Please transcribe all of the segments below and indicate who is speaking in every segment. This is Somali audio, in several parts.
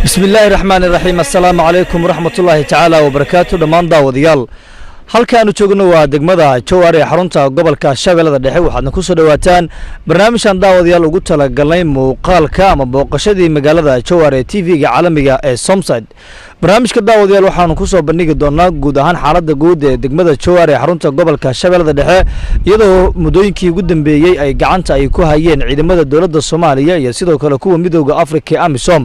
Speaker 1: بسم الله الرحمن الرحيم السلام عليكم ورحمة الله تعالى وبركاته دمان داوديال halkaanu joogno waa degmada Jowhar ee xarunta gobolka Shabeellada Dhexe waxaadna ku soo dhawaataan barnaamijkan daawadayaal ugu talagalnay muuqaalka ama booqashadii magaalada Jowhar ee TV-ga caalamiga ee Somside barnaamijka daawadayaal waxaanu ku soo bandhigi doonaa guud ahaan xaaladda guud ee degmada Jowhar ee xarunta gobolka Shabeellada Dhexe iyadoo mudooyinkii ugu dambeeyay ay gacanta ay ku hayeen ciidamada dawladda Soomaaliya iyo sidoo kale kuwa midowga Afrika AMISOM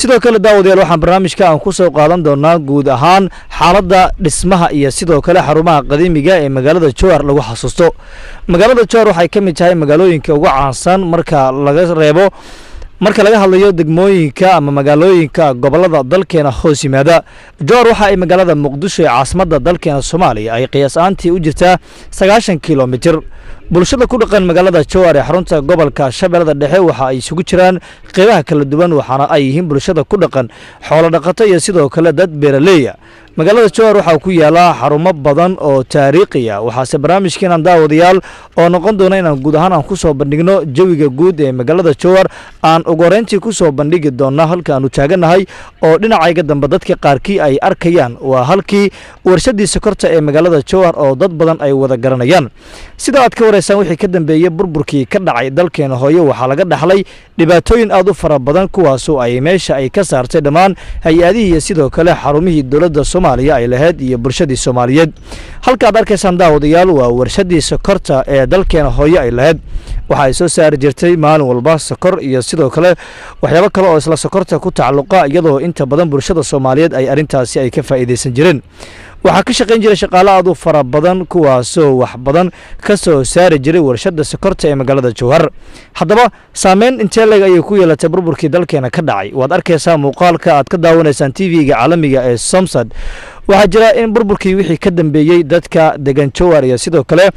Speaker 1: sidoo kale daawadayaal waxaan barnaamijka aan ku soo qaadan doonaa guud ahaan xaaladda dhismaha iyo sidoo kale xarumaha qadiimiga ee magaalada Jowhar lagu xasuusto magaalada Jowhar waxay ka mid tahay magaalooyinka ugu caansan marka laga hadlayo degmooyinka ama magaalooyinka gobolada dalkeena hoos yimaada Jowhar waxa ay magaalada Muqdisho ee caasimadda dalkeena Soomaaliya ay qiyaas ahaantii u jirtaa 90 kiiloomitir bulshada ku dhaqan magaalada Jowhar ee xarunta gobolka Shabeellada Dhexe waxa ay isugu jiraan qeybaha kala duwan waxaana ay yihiin bulshada ku dhaqan xoolo dhaqato iyo sidoo kale dad beeraley ah magaalada Jowhar waxa ku yaala xarumo badan oo taariikhi ah waxaase barnaamijkeena daawadayaal oo noqon doona inaan guud ahaan aan ku soo bandhigno jawiga guud ee magaalada Jowhar aan ugu horeyntii ku soo bandhigi doona halka aanu taaganahay oo dhinacayga dambe dadka qaarkii ay arkayaan waa halkii warshadii sokorta ee magaalada Jowhar oo dad badan ay wada garanayaan sida aad ka wareysan wixii ka dambeeyay burburkii ka dhacay dalkeena hooyo waxa laga dhaxlay dhibaatooyin aad u fara badan kuwaas oo ay meesha ay ka saartay dhamaan hay'adihii iyo sidoo kale xarumihii dawladda Soomaaliya ay lahayd iyo bulshadii Soomaaliyeed halka aad arkaysaan daawadayaal waa warshadii sokorta ee dalkeena hooyo ay lahayd waxa ay soo saari jirtay maalin walba sokor iyo sidoo kale waxyaabo kale oo isla sokorta ku tacalluqa iyadoo inta badan bulshada Soomaaliyeed ay arintaasi ay ka faa'iideysan jireen waxa ka shaqeyn jiray shaqaale aad u fara badan kuwaasoo wax badan ka soo saari jiray warshada sokorta ee magaalada Jowhar haddaba saameyn intee leeg ayay ku yeelatay burburkii dalkeena ka dhacay waad arkaysaa muuqaalka aad ka daawanaysaan TV-ga caalamiga ee Somside waxaa jira in burburkii wixii ka dambeeyay dadka degan Jowhar iyo sidoo kale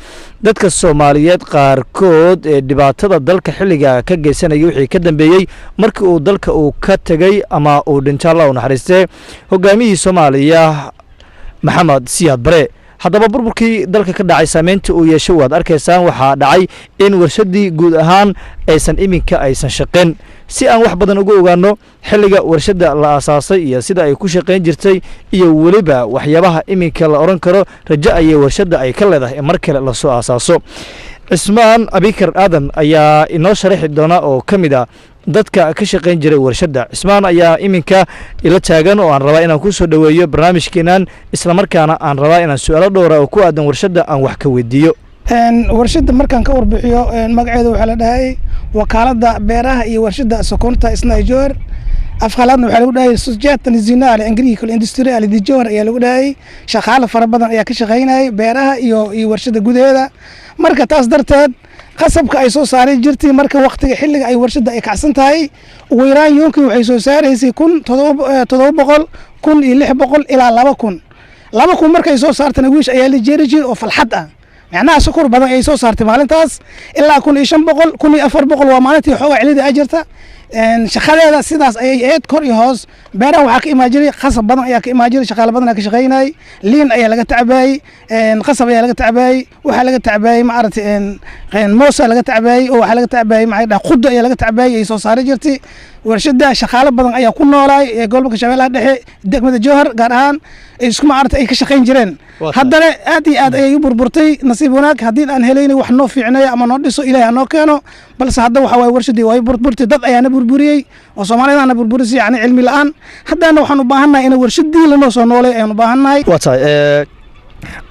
Speaker 1: dadka Soomaaliyeed qaarkood ee dhibaatada dalka xilliga ka geysanayay wixii ka dambeeyay markii uu dalka uu ka tagay ama uu dhintay Allah u naxariistay hogaamiyihii Soomaaliya maxamed siyaad bare haddaba burburkii dalka ka dhacay saameynta uu yeeshay waad arkaysaan waxaa dhacay in warshadii guud ahaan aysan shaqeyn si aan wax badan uga ogaano xilliga warshada la aasaasay iyo sida ay ku shaqeyn jirtay iyo waliba waxyaabaha iminka la oran karo rajo ay warshada ay ka leedahay mar kale la soo aasaaso Ismaan Abikar Aadan ayaa inoo sharaxi doona oo kamid ah dadka ka shaqeyn jiray warshada Ismaan ayaa iminka ila taagan oo aan rabaa inaan ku soo dhaweeyo barnaamijkeenan isla markaana aan rabaa inaan su'aalo dhowr ah oo ku aadan warshada aan wax ka weydiiyo
Speaker 2: warshada markaan ka warbixiyo magaceedu waxa la dhahay wakaalada beeraha iyo warshada sokorta isna Jowhar afqaladna waxa lagu dhahay Société Nationale Agricole Industrielle de Jowhar ayaa lagu dhahay shaqaale fara badan ayaa ka shaqeynay beeraha iyo warshada gudaheeda marka taas darteed qasabka ay soo saari jirtay marka waqtiga xilliga ay warshada ay kacsan tahay ugu yaraan yoonkii waxay soo saaraysay 700 1600 ilaa 2000 markay soo saartana wiish ayaa la jeeri jiray oo falxad ah macnaha sokor badan ay soo saartay maalintaas ilaa 1500 1400 waa maalintii xoogaa cilida ay jirta shaqadeeda sidaas ayay aad kor iyo hoos beeraha waxa ka imaajiray qasab badan ayaa ka imaajiray shaqaale badan ka shaqeynay liin ayaa laga tacbay qasab ayaa laga tacbay waxa laga tacbay ma aragtay moosa laga tacbay oo waxa laga tacbay ma ay quddo ayaa laga tacbay ay soo saari jirtay warshada shaqaale badan ayaa ku noolay ee gobolka Shabeellaha Dhexe degmada Jowhar gaar ahaan isku ma aragtay ay ka shaqeyn jireen haddana aad iyo aad ayay u burburtay nasiib wanaag haddii aan helaynay wax noo fiicnay ama noo dhiso Ilaahay noo keeno balse hadda waxa way warshadii way burburtay dad ayaana burburiyay oo Soomaaliyeedna burburisay yani cilmi la'aan haddana waxaan u baahanahay in warshadii la noo soo noolay ayaan u baahanahay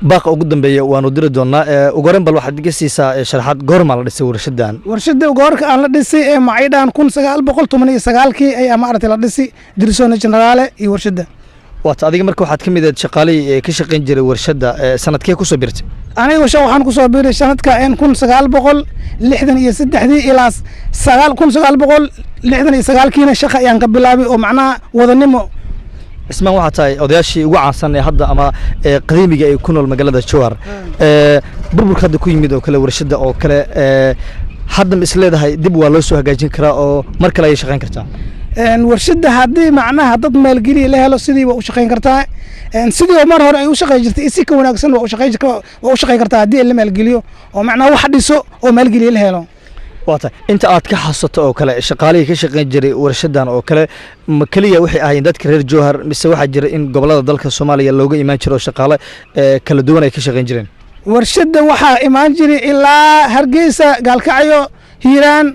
Speaker 1: باقة قدام بيا وندير دونا وقارن بل واحد جسيسا شرحات قرم على دسي ورشدان
Speaker 2: وقارك على دسي معيدان كون سجال بقول تمني سجال كي أي أمارة على دسي درسون جنرالة يورشدة
Speaker 1: واتأديك مركو حد كم إذا شقالي كشقين جري ورشدة سنة كي كوسو بيرت
Speaker 2: أنا وشو حن كوسو بيرت سنة كأن كون سجال بقول لحدن يسد حدي إلى سجال كون سجال بقول لحدن يسجال كينا شقة يعني قبلابي ومعناه وذنمو
Speaker 1: اسمه واحد تاي odayaashii ugu caansan ee hadda ama qadiimiga ay ku nool magaalada Jowhar burburka hadda ku yimid oo kale warshada oo kale hadda isleedahay dib waa loo soo hagaajin karaa oo mar kale ay shaqeyn kartaa
Speaker 2: warshada hadii macnaha dad maalgeliye la helo sidii waa u shaqeyn kartaa sidii mar hore ay u shaqeyn jirtay si ka wanaagsan waa u shaqeyn kartaa hadii la maalgeliyo oo macnaha wax dhiso oo maalgeliye la helo
Speaker 1: waata inta aad ka xasato oo kale shaqaalihii ka shaqayn jiray warshadan oo kale ma kaliya waxay ahaayeen dadka reer Jowhar mise waxaa jira in gobolada dalka Soomaaliya looga imaan jiro shaqaale kala duwan ay ka shaqayn jireen
Speaker 2: warshada waxaa imaan jiray ilaa Hargeysa Gaalkacyo Hiiraan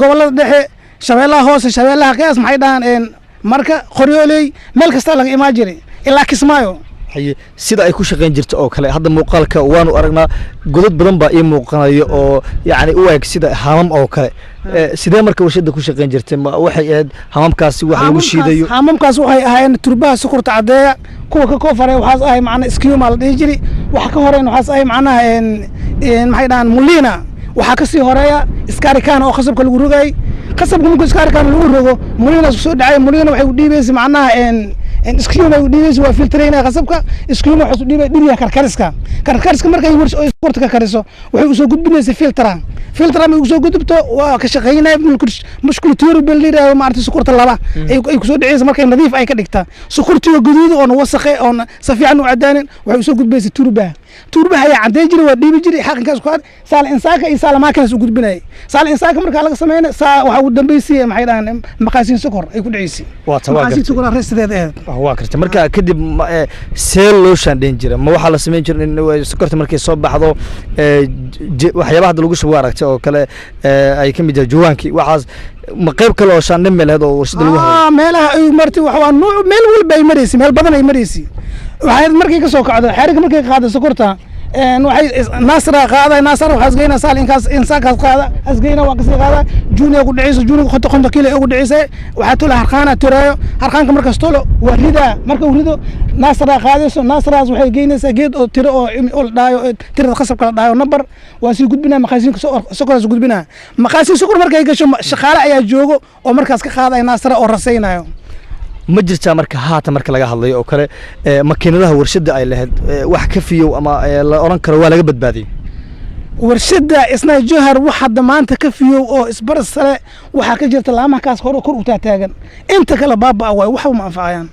Speaker 2: gobolada dhexe shabeellaha hoose shabeellaha qiyaas maxay dhahaan marka Qoryooley meel kasta laga imaan jiray ilaa Kismaayo
Speaker 1: sida ay ku shaqayn jirto oo kale hadda muuqaalka waanu aragnaa godad badan baa ii muuqanayo oo yacni u eg sida haamam oo kale sidee marka warshada ku shaqayn jirtay waxay ahayd haamamkaasi wax lagu shiidayo
Speaker 2: haamamkaas waxay ahaayeen turbaha sokorta cadeeya kuwa ka koofare waxaas ahay macna iskiyuma la dhihi jiray waxa ka horeyn waxaas ahay macnaha maxay dhahaan mulina waxa ka sii horeeya iskaarikaan oo qasabka lagu rogay qasabka markuu iskaarikaan lagu rogo mulina soo dhacay mulina waxay u dhiibaysaa macnaha iskiyuma u dhiibaysaa waa filtreyna qasabka iskiyuma waxa u dhiibay dhiriya karkariska markay sokorta ka kariso waxay u soo gudbinaysaa filtra ma u soo gudubto waa ka shaqeynaa mushkil tuur bilira ma arti sokorta laba ay ku soo dhacaysaa markay nadiif ay ka dhigtaa sokortiga guduud oo wasakhay oo safiican u cadaanin waxay u soo gudbaysaa turbaha ayaa cadeey jiray waa dhiibi jiray xaqinkaas ku aad saal insaanka iyo saal maakaas u gudbinay saal insaanka marka laga sameeyay saa waxa uu dambeysay maxay dhahan maqaasiin sokor ay ku dhaceysay maqaasiin sokor reestideed
Speaker 1: waa karta marka kadib seel loo shaandheyn jiray ma waxa la sameyn jiray in sokorta markay soo baxdo waxyaabaha hadda lagu shubo aragtay oo kale ay ka mid yahay jawaankii waxaas ma qayb kale oo shaandheyn meelaheed oo warshada lagu hayo
Speaker 2: meelaha ay martay waxa waa nooc meel walba ay mareysay meel badan ay mareysay waxay markay ka soo kacdo xariga markay qaado sokorta waxay naasra qaada naasra waxa asgeena saal insaankaas qaada asgeena waa kasii qaada junior ku dhacayso junior qonto kile ugu dhacaysay waxa tula harqaana tirayo harqaanka markaas tolo waa rida marka uu rido naasra qaadayso naasraas waxay geynaysaa geed oo tiro oo dhaayo tirada qasabka la dhaayo number waa si gudbina maqaasiinka sokorta gudbina maqaasiin sokor markay gasho shaqaale ayaa joogo oo markaas ka qaaday naasra oo rasaynayo
Speaker 1: ma jirtaa marka haatan marka laga hadlayo oo kale makiinadaha warshada ay lahayd wax ka fiyow ama la oran karo waa laga badbaadiyay
Speaker 2: warshada isna Jowhar waxa damaanta ka fiyow oo isbaras sare waxa ka jirta laamahaas hore kor u taagan inta kala baaba way waxa ma anfacayaan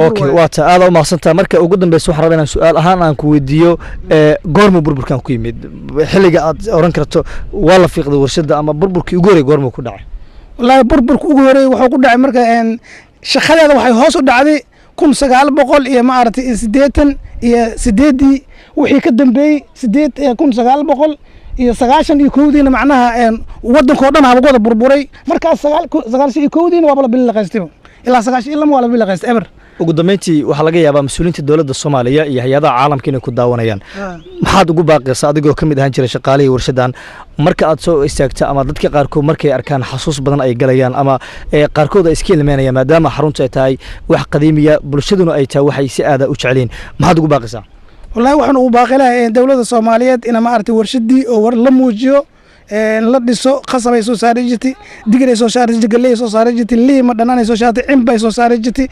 Speaker 1: okay waata aad u maaqsantaa marka ugu dambeysay waxaan rabaa inaan su'aal ahaan aan ku weydiiyo goorma burburkan ku yimid xilliga aad oran karto waa la fiiqday warshada ama burburkii ugu horeeyay goorma ku dhacay
Speaker 2: wallahi burburku ugu horeeyay wuxuu ku dhacay marka shaqadeeda waxay hoos u dhacday 1900 iyo ma aragtay 80 iyo 8 wixii ka dambeeyay 1900 iyo 91 macnaha wadanka oo dhan habagooda burburay markaas 91 waa bala bil la qaystay ilaa 90 waa la bil la qaystay ever
Speaker 1: ugu dambeyntii waxa laga yaabaa mas'uuliyiinta dawladda Soomaaliya iyo hay'adaha caalamka inay ku daawanayaan maxaad ugu baaqaysaa adigoo kamid ahaan jiray shaqaalihii warshadan marka aad soo istaagto ama dadka qaarkood markay arkaan xasuus badan ay galayaan ama qaarkood ay iska ilmeenayaan maadaama xaruntu ay tahay wax qadiimiya bulshaduna ay tahay waxay si aad u jeceliin maxaad ugu baaqaysaa
Speaker 2: wallahi waxaan ugu baaqayaa dawladda Soomaaliyeed in ma aragtay warshadii oo war la muujiyo la dhiso qasabay soo saaray jirtay digir ay soo saaray jirtay galey soo saaray jirtay liima dhanaan ay soo saartay cimba ay soo saaray jirtay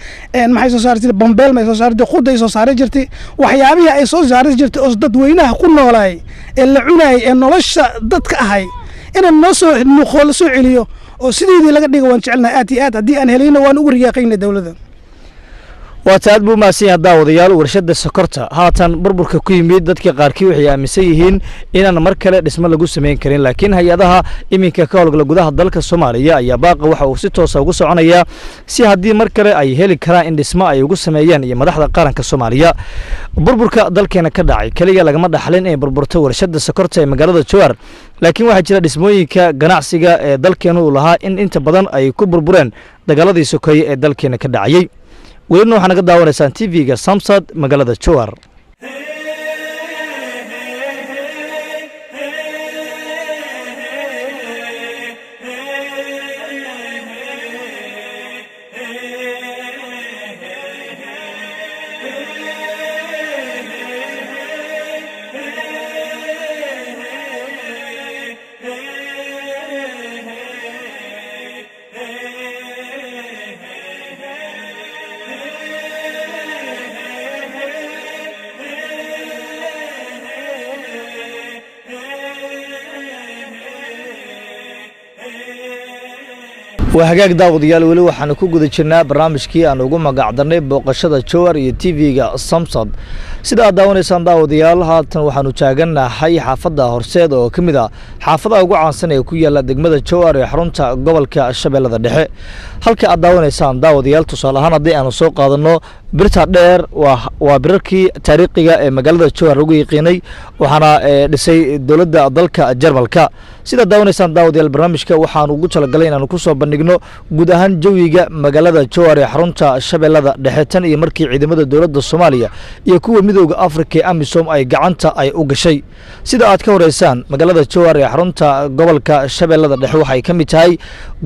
Speaker 2: maxay soo saaray jirtay bambeel ma soo saaray qud ay soo saaray jirtay waxyaabihi ay soo saaray jirtay oo dadweynaha ku noolaay ee la cunay ee nolosha dadka ahay in noo soo nuqol soo celiyo oo sideedii laga dhigo waan jecelnahay aad iyo aad hadii aan helayno waan ugu riyaaqaynay dawladda
Speaker 1: واتاد بو ماسين داوديال ورشد سكرتا هاتان بربرka ku yimid dadka qaarkii waxay aaminsan yihiin inaan mar kale dhismo lagu sameyn karin laakiin hay'adaha iminka ka howlgala gudaha dalka Soomaaliya ayaa baaqa waxa uu si toos ah ugu soconaya si hadii mar kale ay heli karaan in dhismo ay ugu sameeyaan iyo madaxda qaranka Soomaaliya burburka dalkeena ka dhacay kaliya lagama dhaxlin ee burburta warshada sokorta ee magaalada Jowhar laakiin waxa jira dhismooyinka ganacsiga ee dalkeena uu lahaa in inta badan ay ku burbureen dagaaladii sokeeye ee dalkeena ka dhacay ولنا وحنا قد داورنا سان تي في سامساد مقالة جوهر وهجاك داود يالو ولو حنكو جود جنا برنامج كي أنا أقوم قاعدني بقشة الشوار يتيفيجا الصمصد sida aad daawanaysaan daawadayaal haatan waxaanu taagannahay xaafadda horseed oo ka mid ah xaafadaha ugu caansan ee ku yaala degmada jowhar ee xarunta gobolka shabeellada dhexe halka aad daawanaysaan daawadayaal tusaale ahaan haddii aanu soo qaadanno birta dheer waa birarkii taariikhiga ee magaalada jowhar lagu yiqiinay waxaana dhisay dowladda dalka jarmalka sida daawanaysaan daawadayaal barnaamijka waxaanu ugu talagalay inaanu ku soo bandhigno guud ahaan jawiga magaalada jowhar ee xarunta shabeellada dhexe tan iyo markii ciidamada dowladda Soomaaliya iyo kuwa midowga Afrika ee AMISOM ay gacanta ay u gashay sida aad ka horeysaan magaalada jowhar ee xarunta gobolka shabeellada dhexe waxay ka mid tahay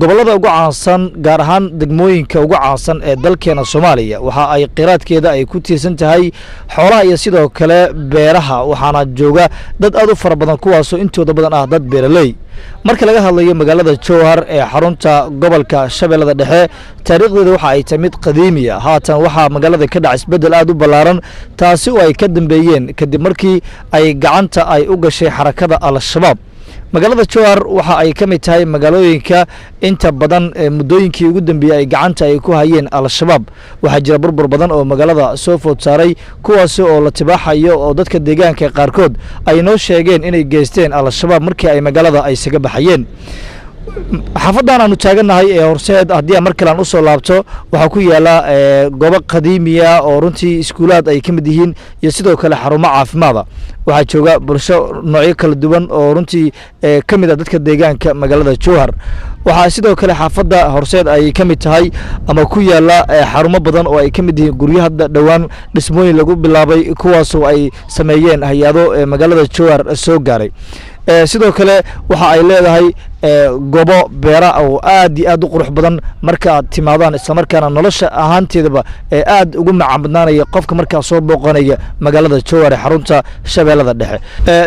Speaker 1: gobolada ugu caansan gaar ahaan degmooyinka ugu caansan ee dalkeena Soomaaliya waxa ay qiraadkeeda ay ku tiirsan tahay xoolaha iyo sidoo kale beeraha waxaana jooga dad aad u fara badan kuwaas oo intooda badan ah dad beeraley marka laga hadlayo magaalada jowhar ee xarunta gobolka shabeellada dhexe taariikhdeeda waxa ay tahay mid qadiimi ah haatan waxaa magaalada ka dhacay isbedel aad u ballaaran taasi oo ay ka dambeeyeen kadib markii ay gacanta ay u gashay xarakada al-shabaab magaalada jowhar waxa ay ka mid tahay magaalooyinka inta badan muddooyinkii ugu dambeeyey ay gacanta ay ku hayeen al-shabaab waxaa jira burbur badan oo magaalada soo food saaray kuwaasi oo la tibaaxayo oo dadka deegaanka qaarkood ay noo sheegeen inay geysteen al-shabaab markii ay magaalada ay isaga baxayeen xaafaddan aanu taagannahay ee horseed haddii aan mar kale aan u soo laabto waxaa ku yaala goobo qadiimiya oo runtii iskuulaad ay ka mid yihiin iyo sidoo kale xarumo caafimaada waxaa jooga bulsho noocyo kala duwan oo runtii ka mid ah dadka deegaanka magaalada jowhar waxaa sidoo kale xaafadda horseed ay ka mid tahay ama ku yaala xarumo badan oo ay ka mid yihiin guryo hadda dhowaan dhismooyin lagu bilaabay kuwaasoo ay sameeyeen hay-ado magaalada jowhar soo gaaray sidoo kale waxa ay leedahay goobo beera oo aad iyo aad u qurux badan marka aad timaadaan islamarkaana nolosha ahaanteedaba aad ugu macaan badnaanaya qofka markaa soo booqanaya magaalada jowhar ee xarunta shabeellada dhexe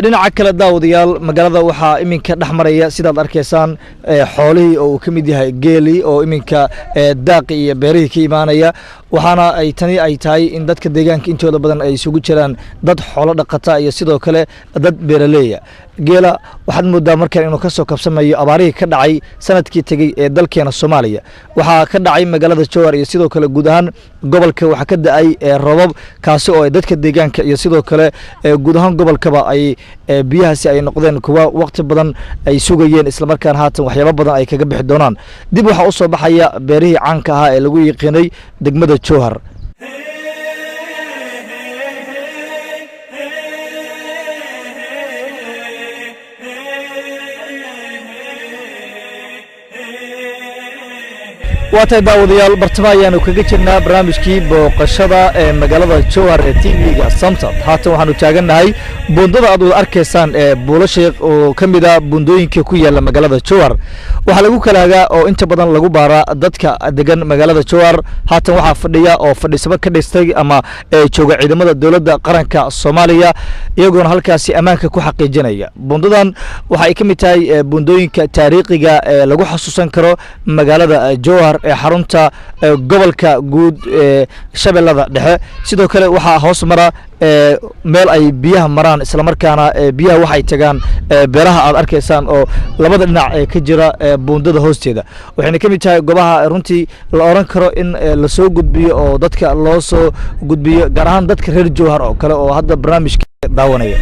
Speaker 1: dhinaca kale daawadayaal magaalada waxaa iminka dhex maraya sidaad arkaysaan xoolihii oo uu ka mid yahay geeli oo iminka daaqi iyo beerihii ka imaanaya waxaana ay tani ay tahay in dadka deegaanka intooda badan ay isugu jiraan dad xoolo dhaqata iyo sidoo kale dad beeraleeya geela waxaad moodaa markaan inuu ka soo kabsamayo abaarihii ka dhacay sanadkii tegey ee dalkeena Soomaaliya waxaa ka dhacay magaalada jowhar iyo sidoo kale guud ahaan gobolka waxaa ka da'ay roobab kaasi oo dadka deegaanka iyo sidoo kale guud ahaan gobolkaba ay biyahaasi ay noqdeen kuwa waqti badan ay sugayeen isla markaan haatan waxyaabo badan ay kaga bixi doonaan dib waxa u soo baxaya beerihii caanka ahaa ee lagu yiqiinay degmada jowhar waatay daawadayaal bartama ayaanu kaga jirnaa barnaamijkii booqashada ee magaalada jowhar ee TV-ga Samsat haatan waxaanu taagannahay buundada aad wada arkaysaan ee Buulasheekh oo ka mid ah buundooyinka ku yaala magaalada jowhar waxaa lagu kalaagaa oo inta badan lagu baaraa dadka degan magaalada jowhar haatan waxaa fadhiya oo fadhiisaba ka dhistay ama jooga ciidamada dowladda qaranka Soomaaliya iyagoona halkaasi ammaanka ku xaqiijinaya buundadan waxa ay ka mid tahay buundooyinka taariikhiga ee lagu xasuusan karo magaalada jowhar ee xarunta gobolka guud ee shabeellada dhexe sidoo kale waxaa hoos mara meel ay biyaha maraan isla markaana biyaha waxay tagaan beeraha aad arkaysaan oo labada dhinac ka jira buundada hoosteeda waxayna ka mid tahay goobaha runtii la oran karo in la soo gudbiyo oo dadka loo soo gudbiyo gaar ahaan dadka reer jowhar oo kale oo hadda barnaamijka daawanaya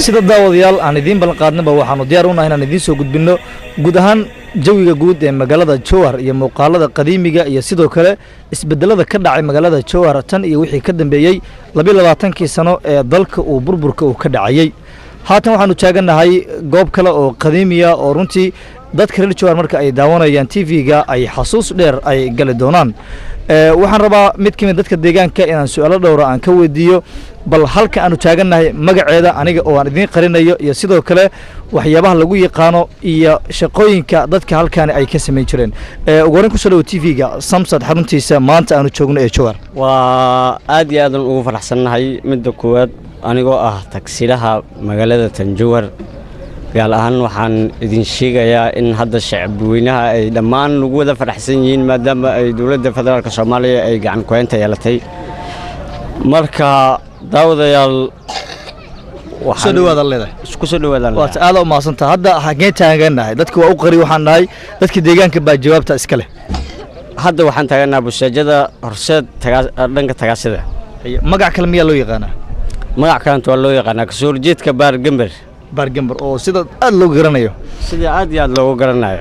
Speaker 1: sida daawadayaal aan idiin ballan qaadnaba waxaanu diyaar u nahay inaan idiin soo gudbinno guud ahaan jawiga guud ee magaalada jowhar iyo muuqaalada qadiimiga iyo sidoo kale isbedelada ka dhacay magaalada jowhar tan iyo wixii ka dambeeyey 22kii sano ee dalka uu burburka uu ka dhacayay haatan waxaanu taagannahay goob kale oo qadiimiya oo runtii dadka reer jowhar marka ay daawanayaan TV-ga ay xasuus dheer ay gali doonaan waxaan rabaa mid ka mid dadka deegaanka inaan su'aalo dhowr aan ka weydiiyo bal halka aanu taagannahay magaceeda aniga oo aan idiin qarinayo iyo sidoo kale waxyaabaha lagu yaqaano iyo shaqooyinka dadka halkaani ay ka samayn jireen ugu horreyn kusoo dhawo TV-ga Samsad xaruntiisa maanta aanu joogno ee jowhar
Speaker 3: waa aad iyo aad ugu faraxsanahay midda koowaad anigoo ah taksiilaha magaalada Tanjowhar gaal ahaan waxaan idin sheegayaa in hadda shacabweynaha ay dhammaan ugu wada faraxsan yihiin maadaama ay dawladda federaalka Soomaaliya ay gacan ku haynta yeelatay marka daawadayaal
Speaker 1: waxaan soo dhawaada leedahay
Speaker 3: isku soo dhawaadaan
Speaker 1: waa aad u maasanta hadda xageen taaganahay dadka waa u qari waxaan nahay dadka deegaanka baa jawaabta iska leh
Speaker 3: hadda waxaan taaganahay busaajada horseed dhanka tagaasida
Speaker 1: magac kale miyaa loo yaqaanaa
Speaker 3: magac kale waa loo yaqaanaa kasoo horjeedka
Speaker 1: baargambar oo sida aad loo garanayo
Speaker 3: sida aad iyo aad loogu garanayo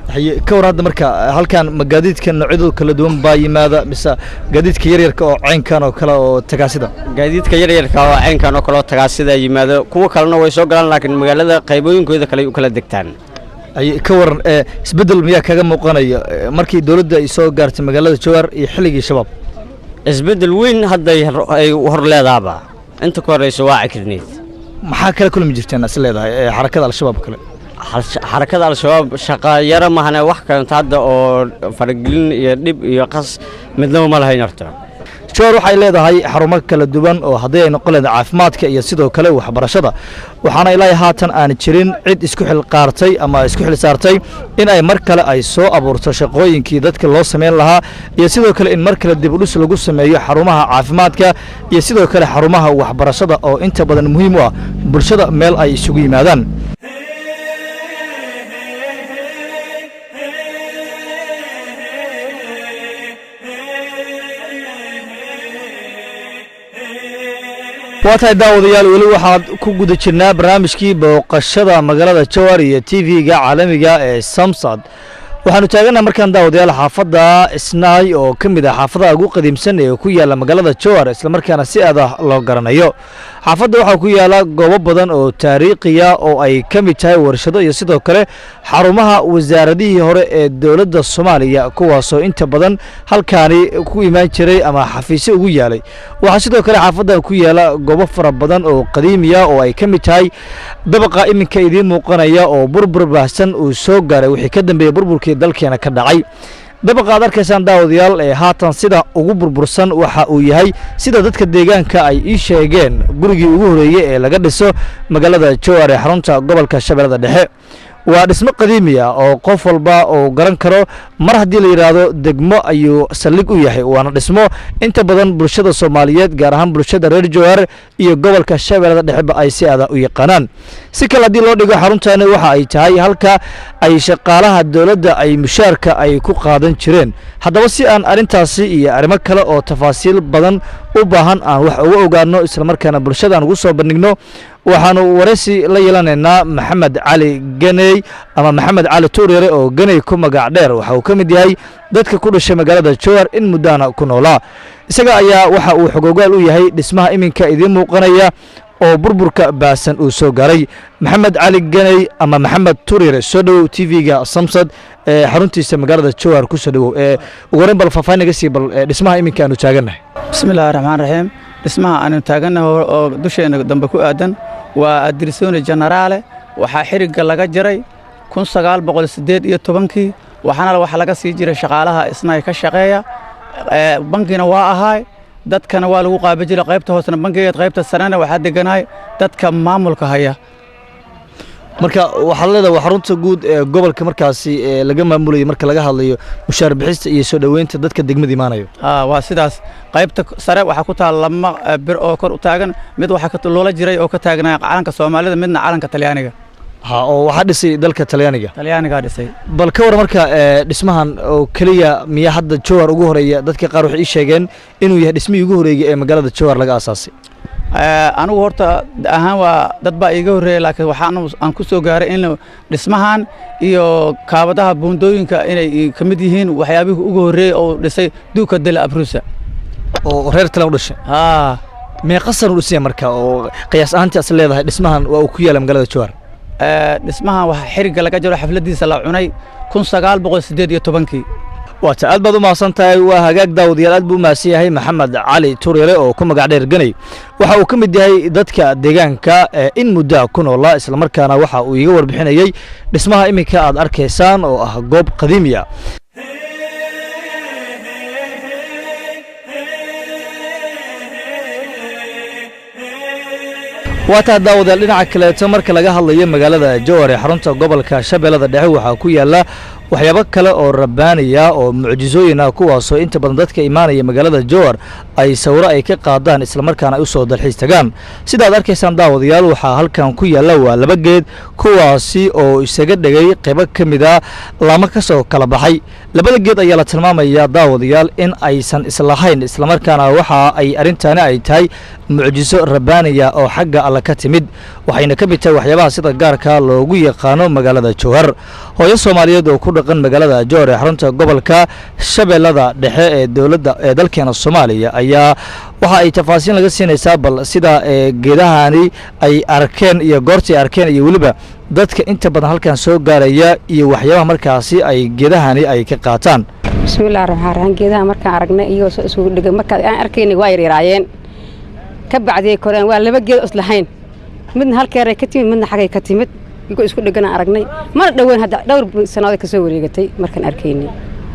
Speaker 1: ka war hadda marka halkan magaadiidka noocyadu kala duwan baa yimaada mise gaadiidka yaryarka oo caynkan oo kale oo tagaasida
Speaker 3: gaadiidka yaryarka oo caynkan oo kale oo tagaasida yimaado kuwa kalena way soo galaan laakiin magaalada qaybooyinkooda kale u kala degtaan
Speaker 1: ka waran isbedel miyaa kaga muuqanaya markii dawladda ay soo gaartay magaalada jowhar iyo xilligii shabaab
Speaker 3: isbedel weyn hadda ay hor leedaaba inta ka horeysa waa cikirneed
Speaker 1: maxaa kala kulmi jirteen as leedahay xarakada al-shabaab kale
Speaker 3: xarakada al-shabaab shaqa yara mahane wax kale hadda oo faragelin iyo dhib iyo qas midnaba ma lahayn horta
Speaker 1: jowhar waxay leedahay xarumo kala duwan oo haddii ay noqon leedahay caafimaadka iyo sidoo kale waxbarashada waxaana ilaahay haatan aan jirin cid isku xil qaartay ama isku xil saartay in ay mar kale ay soo abuurto shaqooyinkii dadka loo sameyn lahaa iyo sidoo kale in mar kale dib u dhis lagu sameeyo xarumaha caafimaadka iyo sidoo kale xarumaha waxbarashada oo inta badan muhiim u ah bulshada meel ay isugu yimaadaan waa tahay daawadayaal weli waxaad ku guda jirnaa barnaamijkii booqashada magaalada jowhar iyo TV-ga caalamiga ee Samsad waxaanu taaganahay markaan daawadayaal xaafadda Isnaay oo ka mid ah xaafadaha ugu qadiimsan ee ku yaala magaalada jowhar isla markaana si aad ah loo garanayo xaafadda waxaa ku yaala goobo badan oo taariikhiya oo ay ka mid tahay warshado iyo sidoo kale xarumaha wasaaradihii hore ee dawladda Soomaaliya kuwaasoo inta badan halkaani ku imaan jiray ama xafiisyo ugu yaalay waxaa sidoo kale xaafaddan ku yaala goobo fara badan oo qadiimiya oo ay ka mid tahay dabaqa iminka idiin muuqanaya oo burbur baahsan uu soo gaaray wixii ka dambeeyay burburkii dalkeena ka dhacay dabaqa aad arkaysaan daawadayaal ee haatan sida ugu burbursan waxa uu yahay sida dadka deegaanka ay ii sheegeen gurigii ugu horeeyay ee laga dhiso magaalada jowhar ee xarunta gobolka Shabeellada Dhexe waa dhismo qadiimi ah oo qof walba oo garan karo mar haddii la yiraahdo degmo ayuu saldhig u yahay waana dhismo inta badan bulshada Soomaaliyeed gaar ahaan bulshada reer jowhar iyo gobolka Shabeellada Dhexe ay si aad u yaqaanaan si kale haddii loo dhigo xaruntaani waxa ay tahay halka ay shaqaalaha dawladda ay mushaarka ay ku qaadan jireen haddaba si aan arintaasi iyo arrimo kale oo tafaasiil badan u baahan aan wax uga ogaano isla markaana bulshada ugu soo bandhigno waxaanu wareysi la yeelanaynaa Maxamed Cali Ganey ama Maxamed Cali Tuurere oo Ganey ku magac dheer waxa uu ka mid yahay dadka ku dhashay magaalada jowhar in muddaana ku noolaa isaga ayaa waxa uu xogogaal u yahay dhismaha iminka idiin muuqanaya oo burburka baasan uu soo gaaray Maxamed Cali Ganey ama Maxamed Tuurere soo dhawow TV-ga Samsad ee xaruntiisa magaalada jowhar ku soo dhawow ugu horeyn bal faahfaahin naga sii bal dhismaha iminka aanu taaganahay
Speaker 4: bismillaahir rahmaanir rahiim dhismaha aanu taaganahay oo dusheena dambe ku aadan waa Adrisooni Generale waxaa xiriga laga jiray 1918kii waxaana waxa laga sii jiray shaqaalaha Isnaay ka shaqeeya bankina waa ahaay dadkana waa lagu qaabin jiray qaybta hoosna bankiga qaybta sarena waxa deganay dadka maamulka haya
Speaker 1: marka waxa leedahay xarunta guud ee gobolka markaasi laga maamulay marka laga hadlayo mushaar bixista iyo soo dhaweynta dadka degmada imaanayo
Speaker 4: waa sidaas qaybta sare waxa ku taal lama bir oo kor u taagan mid waxa ka loola jiray oo ka taagnaa calanka Soomaalida midna calanka Talyaaniga
Speaker 1: oo waxa dhisay dalka Talyaaniga
Speaker 4: dhisay
Speaker 1: bal ka war marka dhismahan oo kaliya miya hadda jowhar ugu horeeya dadka qaar waxay sheegeen inuu yahay dhismihii ugu horeeyay ee magaalada jowhar laga aasaasay
Speaker 4: anigu horta ahaan waa dad baa iiga horreeyay laakiin aan ku soo gaaray in dhismahan iyo kaabadaha buundooyinka inay ka mid yihiin waxyaabihii ugu horreeyay oo dhisay duuka dela abrusa
Speaker 1: oo reer kale u dhashay meeqa san u dhisay marka oo qiyaas ahaantii as leedahay dhismahan waa uu ku yaala magaalada Jowhar
Speaker 4: dhismahan waxa xiriga laga jiro xafladiisa la cunay 1918
Speaker 1: waata aad baad u mahadsantahay waa hagaag daawadayaal aad buu u mahadsan yahay maxamed cali tureere oo ku magac dheer ganay waxa uu ka mid yahay dadka deegaanka in muddo ku noolaa isla markaana waxa uu iga warbixinayay dhismaha iminka aad arkaysaan oo ah goob qadiimiya waataa daawadayaal dhinaca kaleeto marka laga hadlayo magaalada Jowhar ee xarunta gobolka Shabeellada Dhexe waxaa ku yaala waxyaabo kale oo rabbaaniya oo mucjisooyin ah kuwaasoo inta badan dadka imaanaya magaalada Jowhar ay sawiro ay ka qaadaan isla markaana ay u soo dalxiis tagaan sidaad arkaysaan daawadayaal waxaa halkan ku yaala waa laba geed kuwaasi oo isaga dhigay qayb ka mid ah lama ka soo kala baxay labada geed ayaa la tilmaamayaa daawadayaal in aysan islahayn isla markaana waxa ay arintani ay tahay mucjiso rabbaaniya oo xagga alla ka timid waxayna ka mid tahay waxyaabaha sida gaarka loogu yaqaano magaalada Jowhar hooyo Soomaaliyeed oo ku dhaqan magaalada Jowhar ee xarunta gobolka Shabeellada Dhexe ee dawladda ee dalkeena Soomaaliya ayaa waxa ay tafaasiil laga siinaysaa bal sida geedahani ay arkeen iyo goortii arkeen iyo waliba dadka inta badan halkan soo gaaraya iyo waxyaabaha markaasi ay geedahani ay ka qaataan
Speaker 5: bismillaahir rahmaanir rahiim geedaha markaan aragnay iyo soo isugu dhigay markaan aan arkaynay waa yaryaraayeen ka bacdi koreen waa laba geed islahayn midna halkeeray ka timid midna xagay ka timid igu isku dhigana aragnay mar dhaween hadda dhowr sanadood ka soo wareegatay markaan arkaynay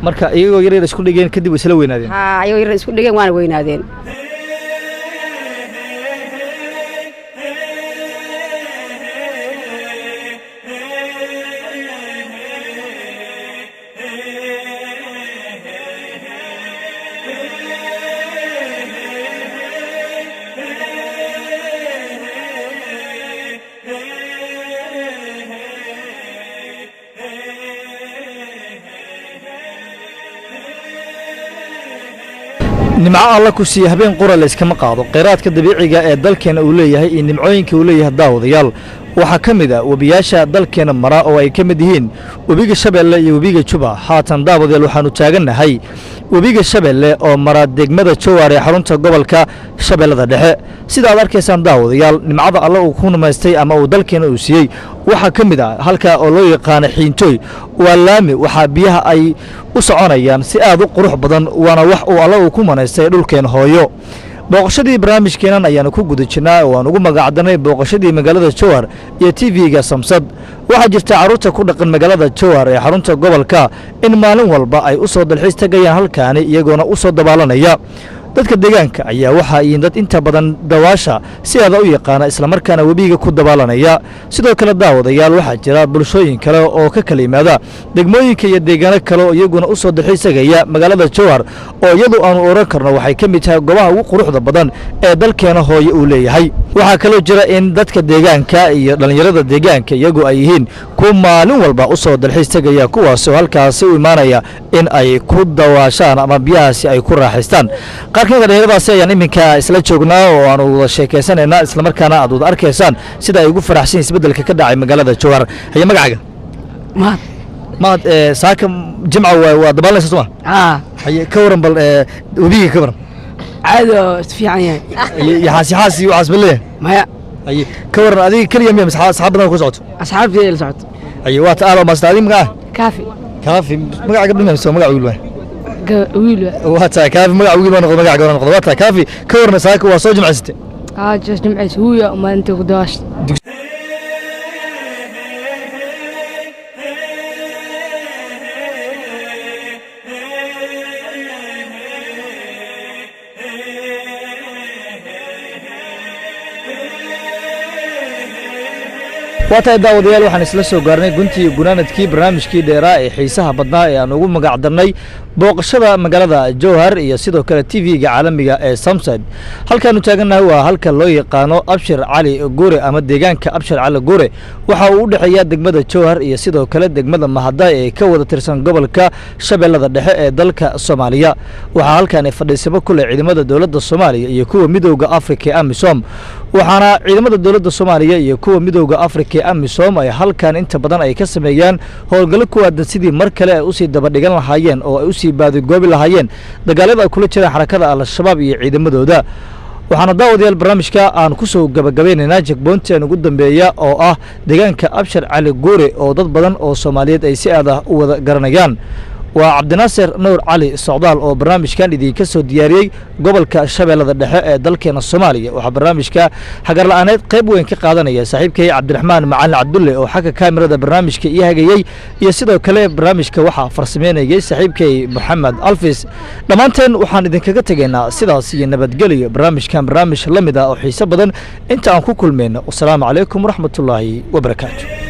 Speaker 1: marka iyagoo yaryar isku dhigeen kadib isla weynaadeen
Speaker 5: iyagoo yaryar isku dhigeen waana weynaadeen
Speaker 1: nimco alla ku siiya habeen qura la iskama qaado qeyraadka dabiiciga ee dalkeena uu leeyahay iyo nimcooyinka uu leeyahay daawadayaal waxaa ka mid ah webiyaasha dalkeena mara oo ay ka mid yihiin webiga Shabeelle iyo webiga Juba haatan daawadayaal waxaanu taagannahay webiga Shabeelle oo mara degmada Jowhar ee xarunta gobolka Shabeellada Dhexe sida aad arkaysaan daawadayaal nimcada alla uu ku nameystay ama uu dalkeena uu siiyey waxaa ka mid ah halka oo loo yaqaan xiintooy waa laami waxa biyaha ay u soconayaan si aad u qurux badan waana wax uu alla uu ku maneystay dhulkeen hooyo booqashadii barnaamijkeenan ayaanu ku guda jirnaa oo aan ugu magacdanay booqashadii magaalada Jowhar iyo TV-ga Samsad waxaa jirta caruurta ku dhaqan magaalada Jowhar ee xarunta gobolka in maalin walba ay u soo dalxiis tagayaan halkaani iyagoona u soo dabaalanaya dadka deegaanka ayaa waxa ay dad inta badan dawaasha si aad u yaqaan isla markaana webiga ku dabaalanaya sidoo kale daawadayaal waxa jira bulshooyin kale oo ka kala yimaada degmooyinka iyo deegaano kale oo iyaguna u soo dalxiisagaya magaalada Jowhar oo iyadu aanu oran karno waxay ka mid tahay goobaha ugu quruxda badan ee dalkeena hooyo uu leeyahay waxa kale jira in dadka deegaanka iyo dhalinyarada deegaanka iyagu ay yihiin ku maalin walba u soo dalxiis tagaya kuwaas oo halkaas u imaanaya in ay ku dawaashaan ama biyahaasi ay ku raaxaystaan qaarkood dhalinyaradaasi ayaan iminka isla joognaa oo aanu wada sheekaysanayna isla markaana aad wada arkaysaan sida ay ugu faraxsan isbeddelka ka dhacay magaalada Jowhar haya magacaaga maad saaka jimca waa dabaalanaysa soo haya ka waran bal webiga ka waran
Speaker 6: caado fiican yahay
Speaker 1: yaxaasi waxaas baleeyahay
Speaker 6: maya
Speaker 1: haya ka waran adiga kaliya miya asxaab badan ku socoto
Speaker 6: asxaabtay la socoto
Speaker 1: haya waa taalo maasta adiga magaca
Speaker 6: kaafi
Speaker 1: magaca gabdhaha soo magaca wiil
Speaker 6: wiil
Speaker 1: waa kaafi magaca wiil noqdo magaca gabar noqdo waa kaafi ka waran saaka waa soo jimcaysatay
Speaker 6: just jimcays huya maalinta ku daash
Speaker 1: waatahay daawadayaal waxaan isla soo gaarnay guntii gunaanadkii barnaamijkii dheeraa ee xiisaha badnaa ee aan ugu magac darnay booqashada magaalada jowhar iyo sidoo kale tv-ga caalamiga ee samsad halkaanu taagannahay waa halka loo yaqaano abshir cali guure ama deegaanka abshir cali guure waxa uu u dhexeeyaa degmada jowhar iyo sidoo kale degmada mahadaay ee ka wada tirsan gobolka shabeellada dhexe ee dalka soomaaliya waxaa halkaani fadhiisamo ku leh ciidamada dowladda soomaaliya iyo kuwa midowda afrika ee amisom waxaana ciidamada dowladda soomaaliya iyo kuwa midowda afrika ee amisom ay halkan inta badan ay ka sameeyaan howlgallo ku aadan sidii mar kale ay usii dabadhigan lahaayeen oo ay usii baadigoobi lahaayeen dagaalada ay kula jiraan xarakada al-shabaab iyo ciidamadooda waxaana daawadayaal barnaamijka aan ku soo gabagabaynaynaa jegboontian ugu dambeeya oo ah deegaanka abshir cali guure oo dad badan oo soomaaliyeed ay si aad ah u wada garanayaan waa cabdinaasir nuur cali socdaal oo barnaamijkan idinka soo diyaariyey gobolka shabeellada dhexe ee dalkeena soomaaliya waxaa barnaamijka hagarla'aaneed qayb weyn ka qaadanaya saaxiibkay cabdiraxmaan macalin cabdulle oo xagga kaamirada barnaamijka ii hagayey iyo sidoo kale barnaamijka waxaa farsameynayay saaxiibkay moxamed alfis dhammaanteen waxaan idinkaga tegaynaa sidaas iyo nabadgelyo barnaamijkan barnaamij la mid ah oo xiise badan inta aan ku kulmayno wasalaamu calaykum waraxmatullaahi wabarakaatu